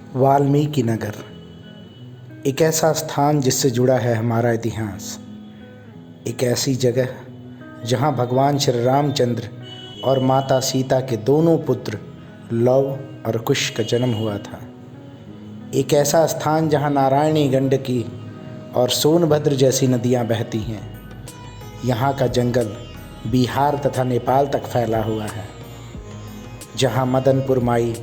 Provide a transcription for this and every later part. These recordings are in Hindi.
वाल्मीकि नगर एक ऐसा स्थान जिससे जुड़ा है हमारा इतिहास। एक ऐसी जगह जहां भगवान श्री रामचंद्र और माता सीता के दोनों पुत्र लव और कुश का जन्म हुआ था। एक ऐसा स्थान जहां नारायणी गंडकी और सोनभद्र जैसी नदियां बहती हैं। यहाँ का जंगल बिहार तथा नेपाल तक फैला हुआ है, जहाँ मदनपुर माई,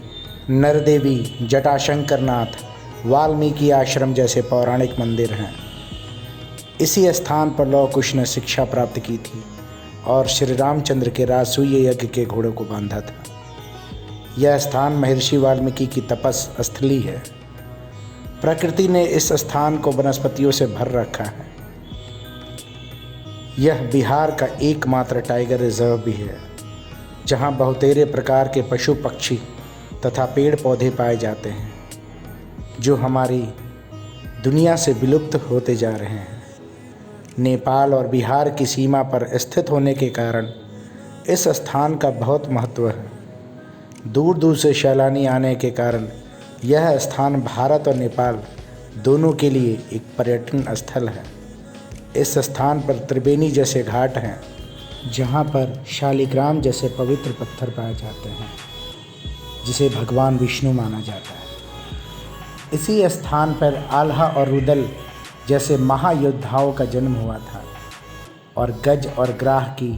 नरदेवी, जटाशंकरनाथ, वाल्मीकि आश्रम जैसे पौराणिक मंदिर हैं। इसी स्थान पर लव कुश ने शिक्षा प्राप्त की थी और श्री रामचंद्र के राजसूय यज्ञ के घोड़ों को बांधा था। यह स्थान महर्षि वाल्मीकि की तपस स्थली है। प्रकृति ने इस स्थान को वनस्पतियों से भर रखा है। यह बिहार का एकमात्र टाइगर रिजर्व भी है, जहां बहुतेरे प्रकार के पशु पक्षी तथा पेड़ पौधे पाए जाते हैं, जो हमारी दुनिया से विलुप्त होते जा रहे हैं। नेपाल और बिहार की सीमा पर स्थित होने के कारण इस स्थान का बहुत महत्व है। दूर दूर से सैलानी आने के कारण यह स्थान भारत और नेपाल दोनों के लिए एक पर्यटन स्थल है। इस स्थान पर त्रिवेणी जैसे घाट हैं, जहाँ पर शालिग्राम जैसे पवित्र पत्थर पाए जाते हैं, जिसे भगवान विष्णु माना जाता है। इसी स्थान पर आल्हा और रुदल जैसे महायोद्धाओं का जन्म हुआ था और गज और ग्राह की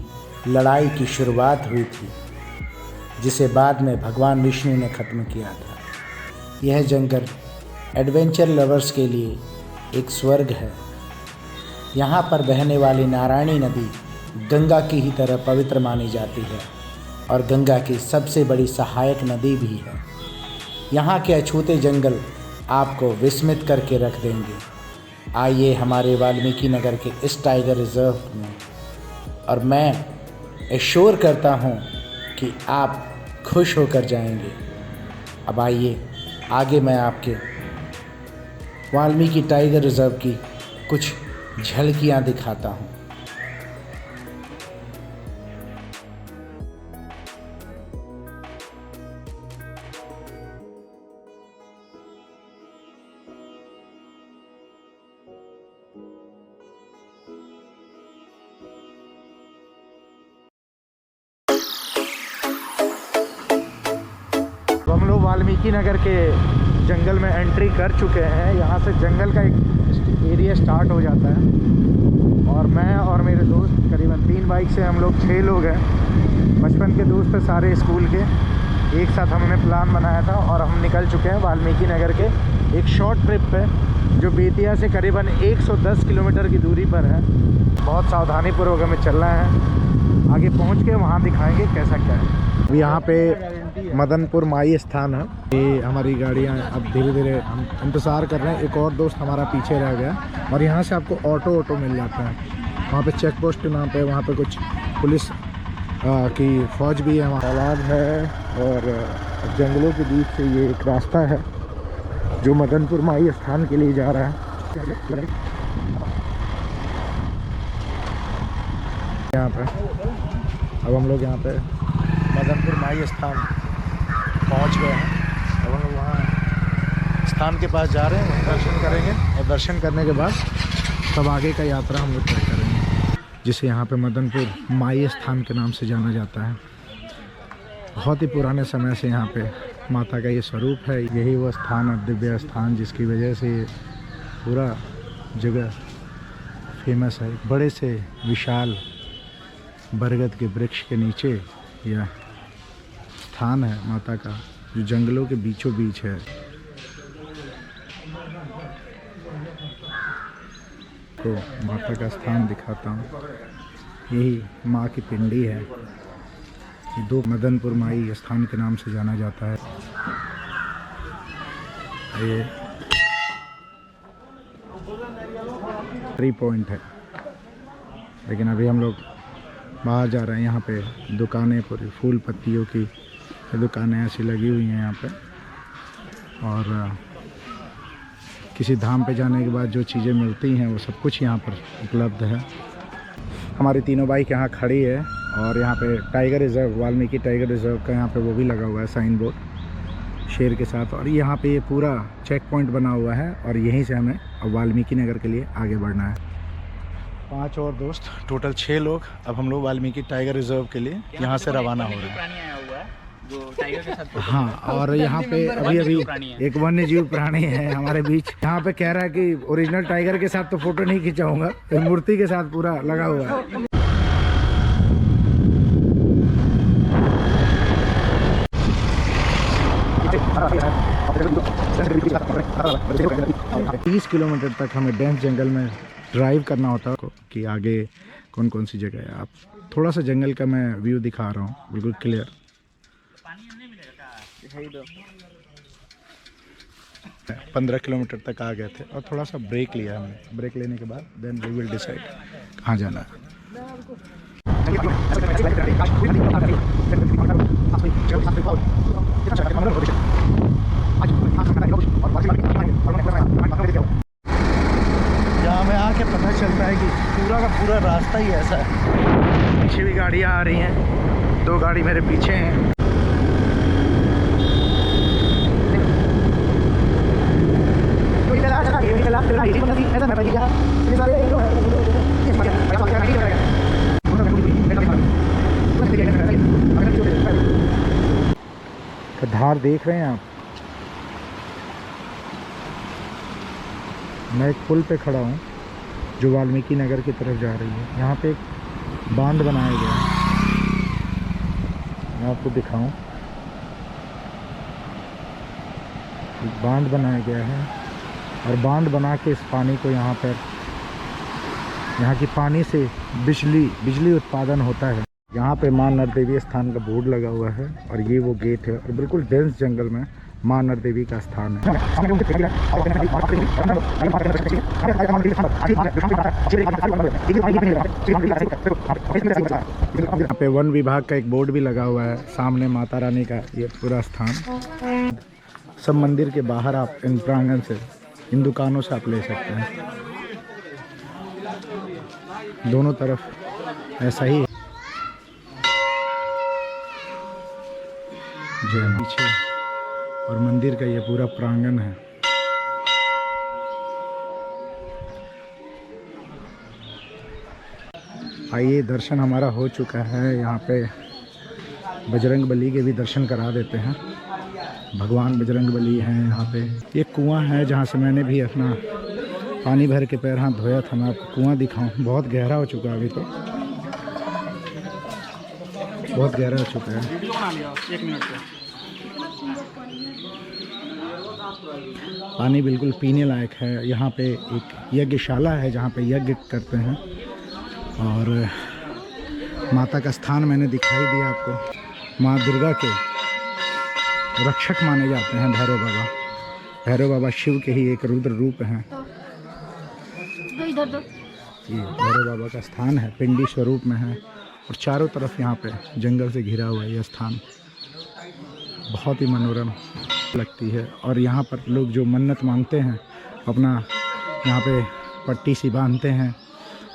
लड़ाई की शुरुआत हुई थी, जिसे बाद में भगवान विष्णु ने ख़त्म किया था। यह जंगल एडवेंचर लवर्स के लिए एक स्वर्ग है। यहाँ पर बहने वाली नारायणी नदी गंगा की ही तरह पवित्र मानी जाती है और गंगा की सबसे बड़ी सहायक नदी भी है। यहाँ के अछूते जंगल आपको विस्मित करके रख देंगे। आइए हमारे वाल्मीकि नगर के इस टाइगर रिजर्व में, और मैं एश्योर करता हूँ कि आप खुश होकर जाएंगे। अब आइए आगे मैं आपके वाल्मीकि टाइगर रिजर्व की कुछ झलकियाँ दिखाता हूँ। हम लोग वाल्मीकि नगर के जंगल में एंट्री कर चुके हैं। यहाँ से जंगल का एक एरिया स्टार्ट हो जाता है और मैं और मेरे दोस्त करीबन 3 बाइक से हम लोग 6 लोग हैं। बचपन के दोस्त हैं सारे, स्कूल के। एक साथ हमने प्लान बनाया था और हम निकल चुके हैं वाल्मीकि नगर के एक शॉर्ट ट्रिप पे, जो बेतिया से करीबन 110 किलोमीटर की दूरी पर है। बहुत सावधानीपूर्वक हमें चलना है। आगे पहुँच के वहाँ दिखाएँगे कैसा क्या है। अभी यहाँ पे मदनपुर माई स्थान है। ये हमारी गाड़ियाँ अब धीरे धीरे हम इंतज़ार कर रहे हैं। एक और दोस्त हमारा पीछे रह गया और यहाँ से आपको ऑटो मिल जाता है। वहाँ पे चेक पोस्ट के नाम पे वहाँ पे कुछ पुलिस की फ़ौज भी है। वहाँ तालाब है और जंगलों के बीच से ये एक रास्ता है जो मदनपुर माई स्थान के लिए जा रहा है। यहाँ पर अब हम लोग यहाँ पे मदनपुर माई स्थान पहुँच गए हैं। अब हम लोग वहाँ स्थान के पास जा रहे हैं, वहीं दर्शन करेंगे और दर्शन करने के बाद तब आगे का यात्रा हम लोग तय करेंगे, जिसे यहाँ पे मदनपुर माई स्थान के नाम से जाना जाता है। बहुत ही पुराने समय से यहाँ पे माता का ये स्वरूप है। यही वो स्थान है, दिव्य स्थान, जिसकी वजह से पूरा जगह फेमस है। बड़े से विशाल बरगद के वृक्ष के नीचे यह स्थान है माता का, जो जंगलों के बीचों बीच है। तो माता का स्थान दिखाता हूँ। यही माँ की पिंडी है। दो मदनपुर माई स्थान के नाम से जाना जाता है। ये 3 पॉइंट है, लेकिन अभी हम लोग बाहर जा रहे हैं। यहाँ पे दुकानें, पूरी फूल पत्तियों की दुकानें ऐसी लगी हुई हैं यहाँ पे। और किसी धाम पे जाने के बाद जो चीज़ें मिलती हैं वो सब कुछ यहाँ पर उपलब्ध है। हमारी तीनों बाइक यहाँ खड़ी है और यहाँ पे tiger reserve, Valmiki tiger reserve का यहाँ पे वो भी लगा हुआ है साइन बोर्ड। शेर के साथ। और यहाँ पे ये पूरा चेक पॉइंट बना हुआ है और यहीं से हमें अब वाल्मीकि नगर के लिए आगे बढ़ना है। 5 और दोस्त, टोटल 6 लोग। अब हम लोग वाल्मीकि टाइगर रिजर्व के लिए यहाँ से रवाना हो रहे हैं। जो टाइगर के साथ हाँ, और यहाँ पे अभी एक वन्य जीव प्राणी है हमारे बीच। यहाँ पे कह रहा है कि ओरिजिनल टाइगर के साथ तो फोटो नहीं खिंचाऊंगा, मूर्ति के साथ पूरा लगा हुआ है। तीस किलोमीटर तक हमें डेंस जंगल में ड्राइव करना होता है कि आगे कौन कौन सी जगह है। आप थोड़ा सा जंगल का मैं व्यू दिखा रहा हूँ, बिल्कुल क्लियर। 15 किलोमीटर तक आ गए थे और थोड़ा सा ब्रेक लिया हमने। ब्रेक लेने के बाद देन वी विल डिसाइड कहाँ जाना है। 'यहाँ में आके पता चलता है कि पूरा का पूरा रास्ता ही ऐसा है। पीछे भी गाड़ियाँ आ रही हैं, 2 गाड़ी मेरे पीछे हैं। धार देख रहे हैं आप? मैं एक पुल पे खड़ा हूँ जो वाल्मीकि नगर की तरफ जा रही है। यहाँ पे एक बांध बनाया गया है, मैं आपको दिखाऊं। एक बांध बनाया गया है और बांध बना के इस पानी को यहाँ पर, यहाँ की पानी से बिजली उत्पादन होता है। यहाँ पे मां नरदेवी स्थान का बोर्ड लगा हुआ है और ये वो गेट है और बिल्कुल डेंस जंगल में मां नरदेवी का स्थान है। यहाँ पे वन विभाग का एक बोर्ड भी लगा हुआ है, सामने माता रानी का ये पूरा स्थान। सब मंदिर के बाहर आप इन प्रांगण से, इन दुकानों से आप ले सकते हैं। दोनों तरफ ऐसा ही है। पीछे और मंदिर का ये पूरा प्रांगण है। आइए, दर्शन हमारा हो चुका है। यहाँ पे बजरंग बली के भी दर्शन करा देते हैं। भगवान बजरंग बली हैं यहाँ पे। ये कुआं है जहाँ से मैंने भी अपना पानी भर के पैर हाथ धोया था। मैं आपको कुआं दिखाऊं, बहुत गहरा हो चुका है। अभी तो बहुत गहरा हो चुका है। पानी बिल्कुल पीने लायक है। यहाँ पे एक यज्ञशाला है जहाँ पे यज्ञ करते हैं और माता का स्थान मैंने दिखाई दिया आपको। माँ दुर्गा के रक्षक माने जाते हैं भैरव बाबा। भैरव बाबा शिव के ही एक रुद्र रूप हैं। ये भैरव बाबा का स्थान है, पिंडी स्वरूप में है और चारों तरफ यहाँ पे जंगल से घिरा हुआ है यह स्थान। बहुत ही मनोरम लगती है। और यहाँ पर लोग जो मन्नत मांगते हैं अपना, यहाँ पे पट्टी सी बांधते हैं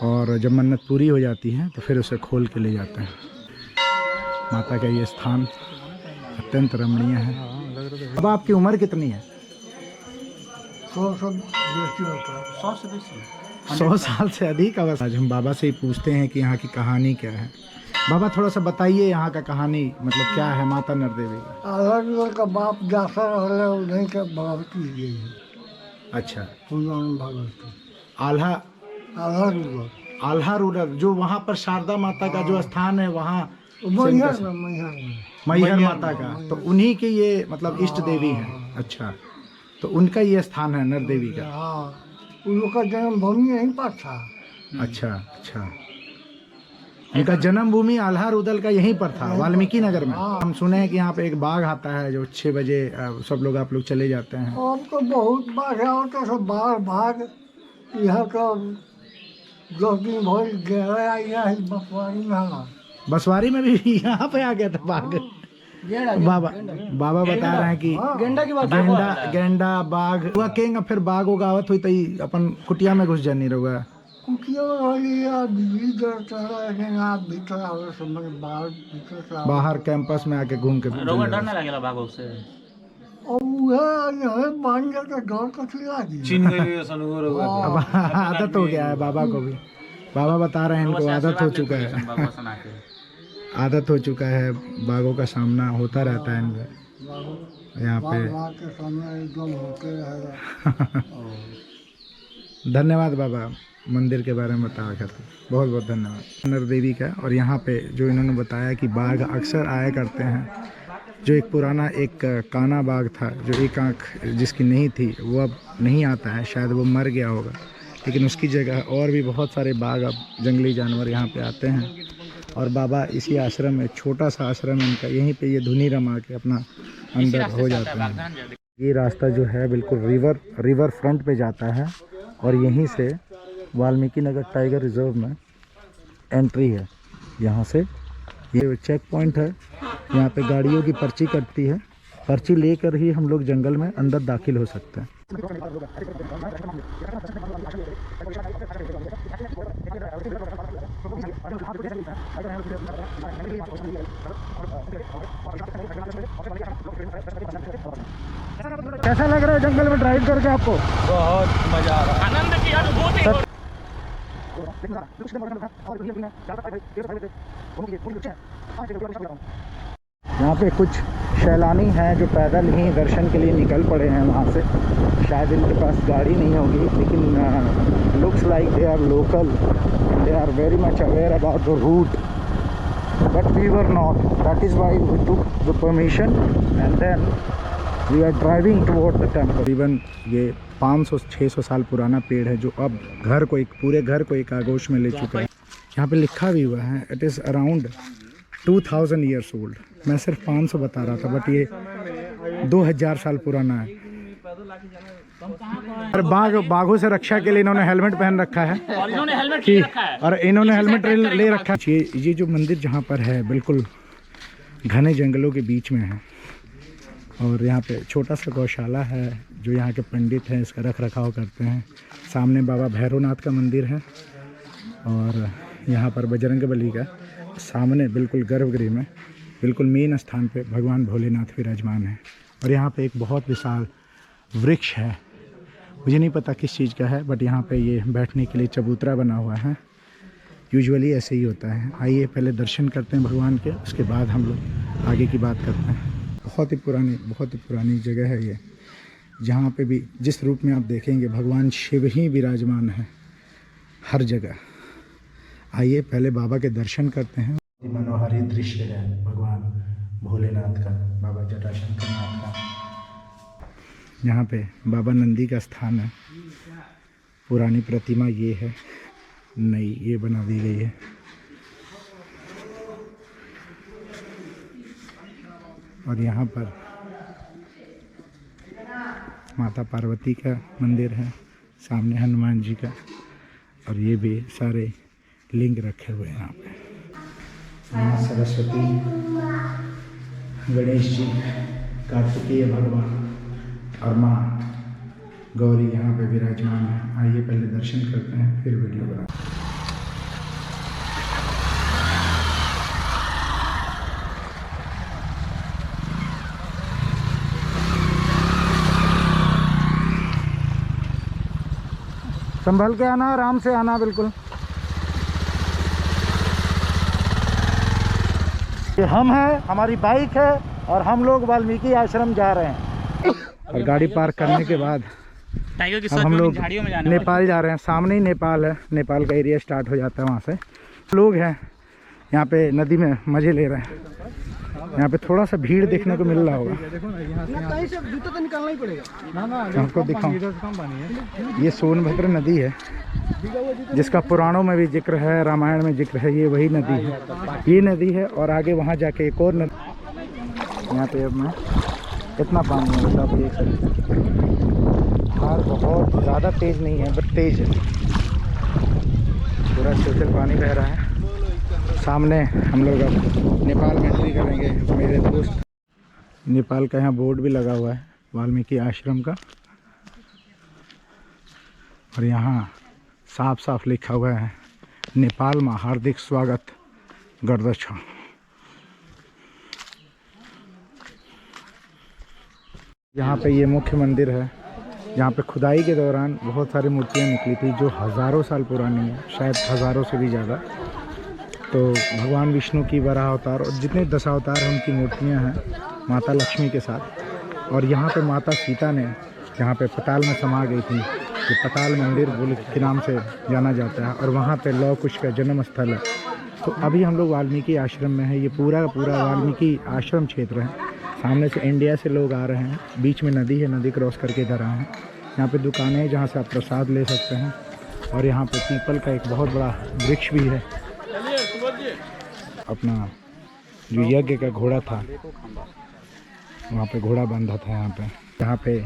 और जब मन्नत पूरी हो जाती है तो फिर उसे खोल के ले जाते हैं। माता का ये स्थान अत्यंत रमणीय है। अब आपकी उम्र कितनी है? 100 साल से अधिक। आज हम बाबा से ही पूछते हैं कि यहाँ की कहानी क्या है। बाबा थोड़ा सा बताइए यहाँ का कहानी, मतलब क्या है माता नरदेवी आल्हा का बाप जासा रहले उन्हीं के भगवती गई। अच्छा, भगवती आल्हा रूरल जो वहाँ पर शारदा माता का जो स्थान है वहाँ मैहर माता का, तो उन्हीं के ये मतलब इष्ट देवी हैं। अच्छा, तो उनका ये स्थान है नरदेवी का। उन लोग का जन्म भूमि यहीं पर था। अच्छा अच्छा, उनका जन्म भूमि आल्हा रुदल का यहीं पर था, वाल्मीकि नगर में। हम सुने हैं कि यहाँ पे एक बाघ आता है जो 6 बजे सब लोग आप लोग चले जाते हैं। अब तो बहुत बाघ आता, सब बाहर भाग। यहाँ तो 10 दिन भर गहरा आया है बसवारी में। बसवारी में भी यहाँ पे आ गया था बाघ। बाबा बता रहे हैं कि गेंडा बाघ हुआ केंगा, फिर बाघ होगा आवत हुई तई अपन कुटिया में घुस जानी रहोगा। बाहर कैंपस में आके घूम के डर ना लगेला भागो से? और वो यह मान गया तो डर को चिल्ला दिया चीन गए सनूर हो अब आदत हो गया है बाबा को भी। बाबा बता रहे हैं इनको आदत हो चुका है, आदत हो चुका है, बाघों का सामना होता रहता है इनका यहाँ पे। बाघ के सामने एकदम होते रहेगा। धन्यवाद बाबा, मंदिर के बारे में बताया करते, बहुत बहुत धन्यवाद नर देवी का। और यहाँ पे जो इन्होंने बताया कि बाघ अक्सर आया करते हैं, जो एक पुराना एक काना बाघ था जो एक आँख जिसकी नहीं थी, वो अब नहीं आता है, शायद वो मर गया होगा, लेकिन उसकी जगह और भी बहुत सारे बाघ अब जंगली जानवर यहाँ पे आते हैं। और बाबा इसी आश्रम में, छोटा सा आश्रम है इनका, यहीं पे ये धुनी रमा के अपना अंदर हो जाते हैं। ये रास्ता जो है बिल्कुल रिवर फ्रंट पे जाता है और यहीं से वाल्मीकि नगर टाइगर रिजर्व में एंट्री है। यहाँ से ये चेक पॉइंट है, यहाँ पे गाड़ियों की पर्ची कटती है, पर्ची लेकर ही हम लोग जंगल में अंदर दाखिल हो सकते हैं। कैसा लग रहा है जंगल में ड्राइव करके आपको? बहुत मजा आ रहा है, आनंद की अनुभूति। यहाँ पे कुछ सैलानी हैं जो पैदल ही दर्शन के लिए निकल पड़े हैं वहाँ से। शायद इनके पास गाड़ी नहीं होगी, लेकिन looks like they are local, they are very much aware about the route, but we were not, that is why we took the permission and then we are driving toward the temple. तकरीबन ये 500-600 साल पुराना पेड़ है जो अब घर को, एक पूरे घर को एक आगोश में ले चुका है। यहाँ पे लिखा भी हुआ है it is around 2000 years old. मैं सिर्फ 500 बता रहा था, बट ये 2000 साल पुराना है। और बाघों से रक्षा के लिए इन्होंने हेलमेट पहन रखा है, और इन्होंने हेलमेट ले रखा है, और इन्होंने हेलमेट ले रखा है। ये जो मंदिर जहाँ पर है बिल्कुल घने जंगलों के बीच में है, और यहाँ पे छोटा सा गौशाला है जो यहाँ के पंडित हैं इसका रख रखाव करते हैं। सामने बाबा भैरवनाथ का मंदिर है, और यहाँ पर बजरंगबली का सामने बिल्कुल गर्भगृह में बिल्कुल मेन स्थान पे भगवान भोलेनाथ विराजमान है। और यहाँ पे एक बहुत विशाल वृक्ष है, मुझे नहीं पता किस चीज़ का है, बट यहाँ पे ये बैठने के लिए चबूतरा बना हुआ है। यूजुअली ऐसे ही होता है। आइए पहले दर्शन करते हैं भगवान के, उसके बाद हम लोग आगे की बात करते हैं। बहुत ही पुरानी जगह है ये, जहाँ पे भी जिस रूप में आप देखेंगे भगवान शिव ही विराजमान है हर जगह। आइए पहले बाबा के दर्शन करते हैं। मनोहारी दृश्य है भगवान भोलेनाथ का, बाबा जटाशंकरनाथ का। यहाँ पे बाबा नंदी का स्थान है। पुरानी प्रतिमा ये है, नई ये बना दी गई है। और यहाँ पर माता पार्वती का मंदिर है, सामने हनुमान जी का, और ये भी सारे लिंग रखे हुए हैं यहाँ पे। माँ सरस्वती, गणेश जी, कार्तिकेय भगवान और माँ गौरी यहाँ पे विराजमान है। आइए पहले दर्शन करते हैं, फिर वीडियो बनाते हैं। संभल के आना, आराम से आना बिल्कुल। ये हम हैं, हमारी बाइक है, और हम लोग वाल्मीकि आश्रम जा रहे हैं। और गाड़ी पार्क करने के बाद अब हम लोग नेपाल जा रहे हैं। सामने ही नेपाल है, नेपाल का एरिया स्टार्ट हो जाता है वहाँ से। लोग हैं यहाँ पे नदी में मज़े ले रहे हैं। यहाँ पे थोड़ा सा भीड़ देखने को मिल रहा होगा। आपको दिखाऊं, ये सोनभद्र नदी है जिसका पुराणों में भी जिक्र है, रामायण में जिक्र है। ये वही नदी है, ये नदी है। और आगे वहाँ जाके एक और नदी। यहाँ पे अब मैं कितना पानी है आप देख सकते हैं। धार बहुत ज़्यादा तेज़ नहीं है, बट तेज़ है। पूरा चल पानी बह रहा है। सामने हम लोग अब नेपाल में एंट्री करेंगे। मेरे दोस्त, नेपाल का यहाँ बोर्ड भी लगा हुआ है वाल्मीकि आश्रम का, और यहाँ साफ साफ लिखा हुआ है नेपाल में हार्दिक स्वागत गर्दछ। यहाँ पे ये मुख्य मंदिर है, जहाँ पे खुदाई के दौरान बहुत सारी मूर्तियाँ निकली थी जो हज़ारों साल पुरानी है, शायद हज़ारों से भी ज़्यादा। तो भगवान विष्णु की वराह अवतार और जितने दशावतार हैं उनकी मूर्तियाँ हैं माता लक्ष्मी के साथ। और यहाँ पे माता सीता ने जहाँ पे पताल में समा गई थी, ये पताल मंदिर बोल के नाम से जाना जाता है, और वहाँ पे लौह कुश का जन्म स्थल है। तो अभी हम लोग वाल्मीकि आश्रम में है, ये पूरा का पूरा वाल्मीकि आश्रम क्षेत्र है। सामने से इंडिया से लोग आ रहे हैं, बीच में नदी है, नदी क्रॉस करके इधर आए हैं। यहाँ पे दुकानें हैं जहाँ से आप प्रसाद ले सकते हैं, और यहाँ पे पीपल का एक बहुत बड़ा वृक्ष भी है। अपना जो यज्ञ का घोड़ा था वहाँ पे घोड़ा बांधा था यहाँ पे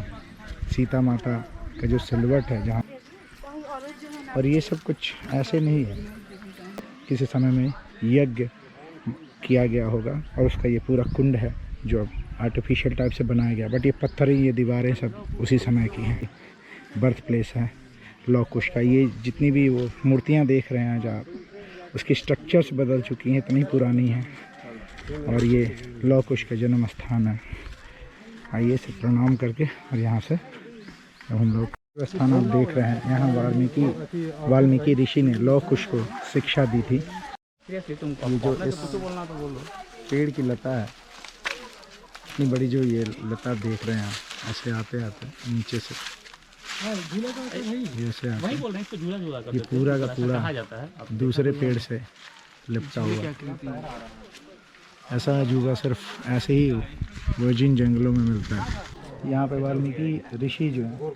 सीता माता का जो सिलवट है जहाँ, और ये सब कुछ ऐसे नहीं है, किसी समय में यज्ञ किया गया होगा और उसका ये पूरा कुंड है जो आर्टिफिशियल टाइप से बनाया गया। बट ये पत्थर ही, ये दीवारें सब उसी समय की हैं। बर्थ प्लेस है लौह कुश का। ये जितनी भी वो मूर्तियाँ देख रहे हैं जहाँ, उसकी स्ट्रक्चर्स बदल चुकी हैं, इतनी पुरानी है। और ये लौह कुश का जन्म स्थान है। आइए से प्रणाम करके, और यहाँ से हम लोग स्थान आप देख रहे हैं, यहाँ वाल्मीकि ऋषि ने लौह कुश को शिक्षा दी थी। ये जो इस पेड़ की लता है, इतनी बड़ी जो ये लता देख रहे हैं, ऐसे आते आते नीचे से ऐसे आते, ये पूरा का पूरा दूसरे पेड़ से लिपटा हुआ। ऐसा अजूबा सिर्फ ऐसे ही वर्जिन जंगलों में मिलता है। यहाँ पे वाल्मीकि ऋषि जो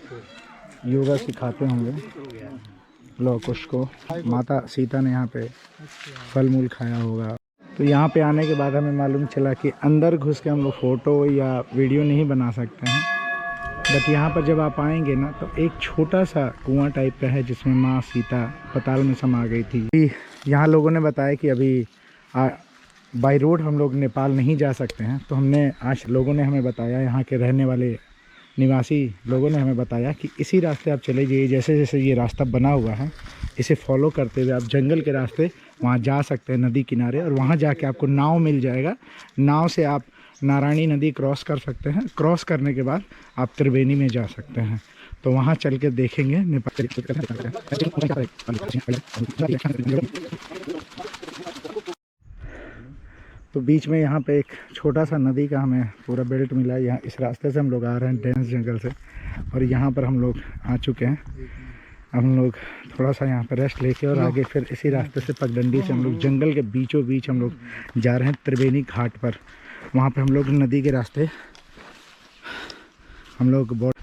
योगा सिखाते होंगे लौह कुश को। माता सीता ने यहाँ पे फल मूल खाया होगा। तो यहाँ पे आने के बाद हमें मालूम चला कि अंदर घुस के हम लोग फ़ोटो या वीडियो नहीं बना सकते हैं, बट यहाँ पर जब आप आएंगे ना तो एक छोटा सा कुआं टाइप का है जिसमें माँ सीता पताल में समा गई थी। यहाँ लोगों ने बताया कि अभी बाय रोड हम लोग नेपाल नहीं जा सकते हैं, तो हमने आज लोगों ने हमें बताया, यहाँ के रहने वाले निवासी लोगों ने हमें बताया कि इसी रास्ते आप चले जाइए, जैसे जैसे ये रास्ता बना हुआ है इसे फॉलो करते हुए आप जंगल के रास्ते वहाँ जा सकते हैं नदी किनारे, और वहाँ जाके आपको नाव मिल जाएगा। नाव से आप नारायणी नदी क्रॉस कर सकते हैं। क्रॉस करने के बाद आप त्रिवेणी में जा सकते हैं। तो वहाँ चल के देखेंगे नेपाल। तो बीच में यहाँ पे एक छोटा सा नदी का हमें पूरा बेल्ट मिला है। यहाँ इस रास्ते से हम लोग आ रहे हैं डेंस जंगल से, और यहाँ पर हम लोग आ चुके हैं। हम लोग थोड़ा सा यहाँ पर रेस्ट लेके और आगे फिर इसी रास्ते से पगडंडी से हम लोग जंगल के बीचों बीच हम लोग जा रहे हैं त्रिवेणी घाट पर। वहाँ पे हम लोग नदी के रास्ते हम लोग बोट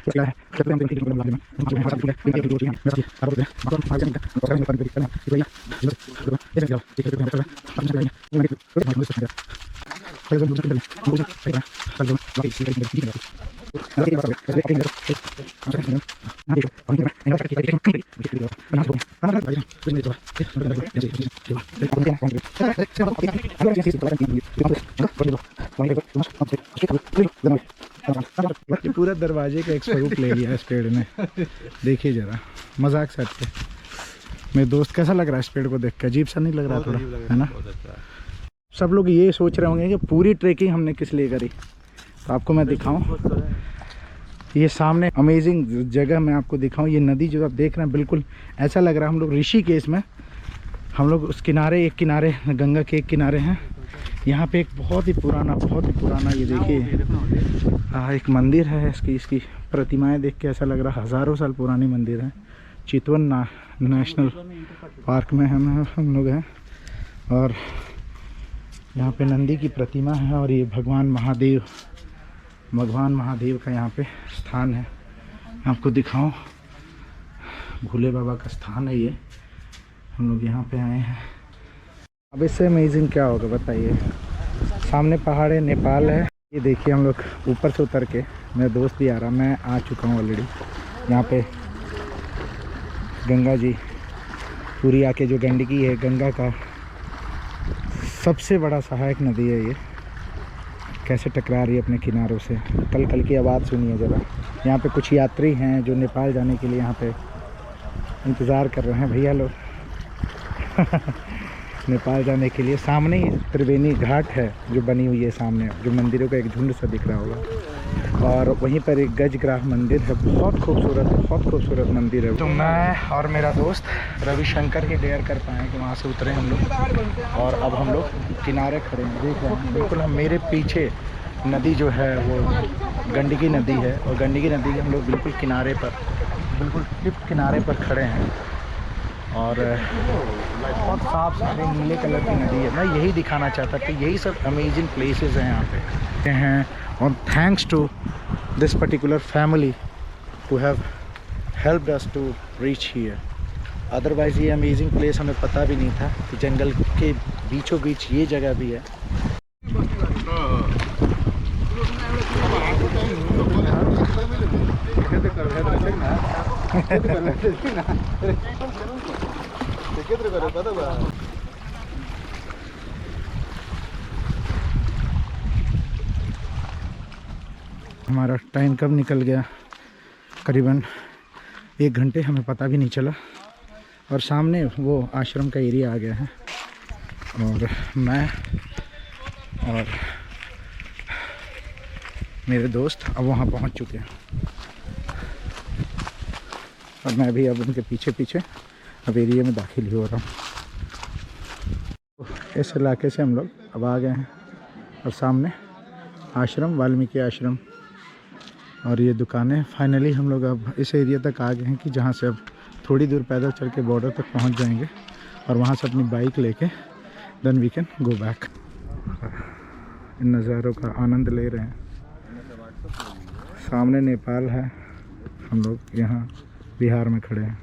पूरा दरवाजे का एक स्वरूप ले लिया इस पेड़ ने। देखिए जरा, मजाक से हटके मेरे दोस्त, कैसा लग रहा है इस पेड़ को देख के? अजीब सा नहीं लग रहा थोड़ा, है ना? सब लोग ये सोच रहे होंगे कि पूरी ट्रैकिंग हमने किस लिए करी, तो आपको मैं दिखाऊं। ये सामने अमेजिंग जगह मैं आपको दिखाऊं। ये नदी जो आप देख रहे हैं बिल्कुल ऐसा लग रहा है हम लोग ऋषिकेश में, हम लोग उस किनारे, एक किनारे गंगा के एक किनारे हैं। यहाँ पे एक बहुत ही पुराना ये देखिए एक मंदिर है। इसकी प्रतिमाएं देख के ऐसा लग रहा है हज़ारों साल पुरानी मंदिर है। चितवन नेशनल पार्क में हम लोग हैं, और यहाँ पे नंदी की प्रतिमा है, और ये भगवान महादेव का यहाँ पे स्थान है। आपको दिखाऊं, भोले बाबा का स्थान है ये। हम लोग यहाँ पे आए हैं। अब इससे अमेजिंग क्या होगा बताइए? सामने पहाड़ है, नेपाल है। ये देखिए हम लोग ऊपर से उतर के, मेरा दोस्त भी आ रहा, मैं आ चुका हूँ ऑलरेडी। यहाँ पे गंगा जी पूरी आके जो गंडकी है, गंगा का सबसे बड़ा सहायक नदी है ये, कैसे टकरा रही है अपने किनारों से। कल की आवाज़ सुनिए ज़रा। यहाँ पे कुछ यात्री हैं जो नेपाल जाने के लिए यहाँ पे इंतज़ार कर रहे हैं भैया लोग नेपाल जाने के लिए। सामने ही त्रिवेणी घाट है जो बनी हुई है सामने, जो मंदिरों का एक झुंड सा दिख रहा होगा। और वहीं पर एक गजग्राह मंदिर है, बहुत खूबसूरत मंदिर है। तो मैं और मेरा दोस्त रविशंकर ही डेयर कर पाए कि वहाँ से उतरे हम लोग, और अब हम लोग किनारे खड़े हैं। देख रहे हैं बिल्कुल हम, मेरे पीछे नदी जो है वो गंडकी नदी है, और गंडकी नदी के हम लोग बिल्कुल किनारे पर, बिल्कुल टिप किनारे पर खड़े हैं। और बहुत साफ सुथरी नीले कलर की नदी है। मैं यही दिखाना चाहता कि यही सब अमेजिंग प्लेसेस हैं यहाँ पे हैं। और thanks to this particular family who have helped us to reach here. Otherwise ये अमेजिंग प्लेस हमें पता भी नहीं था कि जंगल के बीचों बीच ये जगह भी है। हमारा टाइम कब निकल गया, करीबन 1 घंटे, हमें पता भी नहीं चला। और सामने वो आश्रम का एरिया आ गया है, और मैं और मेरे दोस्त अब वहाँ पहुँच चुके हैं, और मैं भी अब उनके पीछे पीछे अब एरिया में दाखिल हो रहा हूँ। इस इलाके से हम लोग अब आ गए हैं, और सामने आश्रम, वाल्मीकि आश्रम, और ये दुकानें। फाइनली हम लोग अब इस एरिया तक आ गए हैं कि जहाँ से अब थोड़ी दूर पैदल चल के बॉर्डर तक पहुँच जाएंगे, और वहाँ से अपनी बाइक लेके then we can go back. इन नज़ारों का आनंद ले रहे हैं। सामने नेपाल है, हम लोग यहाँ बिहार में खड़े हैं।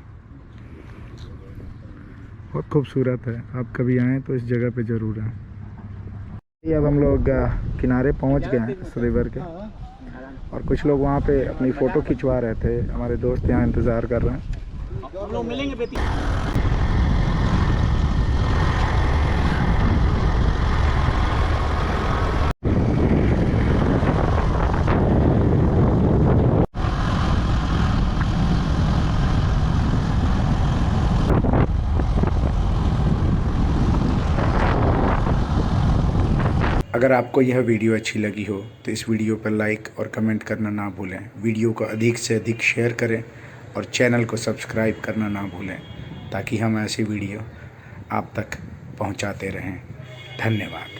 बहुत खूबसूरत है, आप कभी आएँ तो इस जगह पे ज़रूर आएँ। अब हम लोग किनारे पहुँच गए हैं इस रिवर के, और कुछ लोग वहाँ पे अपनी फ़ोटो खिंचवा रहे थे। हमारे दोस्त यहाँ इंतज़ार कर रहे हैं। हम लोग मिलेंगे। अगर आपको यह वीडियो अच्छी लगी हो तो इस वीडियो पर लाइक और कमेंट करना ना भूलें। वीडियो को अधिक से अधिक शेयर करें, और चैनल को सब्सक्राइब करना ना भूलें, ताकि हम ऐसी वीडियो आप तक पहुंचाते रहें। धन्यवाद।